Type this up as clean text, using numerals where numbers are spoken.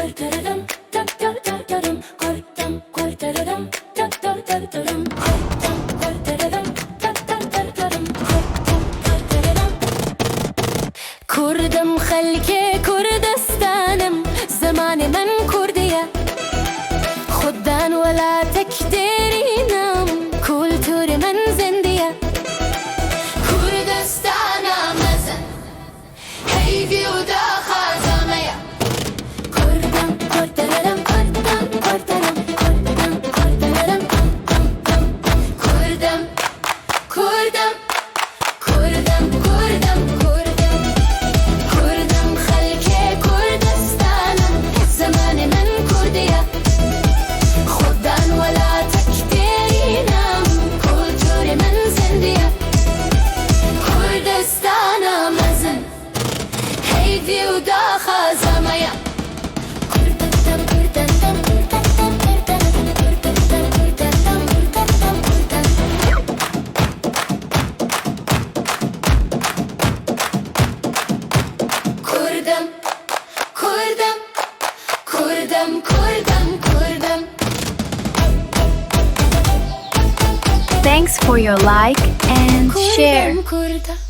kurtarırım, kurtarırım, kurtarırım, kurtarırım, kurtarırım, كردم خلكي كردستانم زماني من كردية خدان ولا تكترينم كولتوري من زندية كردستانا مزن هيفي ودا خازمية كردم كردرم كردم كردرم كردم كردرم كردم كردم كردم كردم كردم خلكي كردستانم زماني من كردية خدان ولا تكترينم كولتوري من زندية كردستانا مزن هيدي ودا خازمية كردستان كردستان كردستان كردستان كردستان كردم كردم كردم كردم كردم. Thanks for your like and share. كردم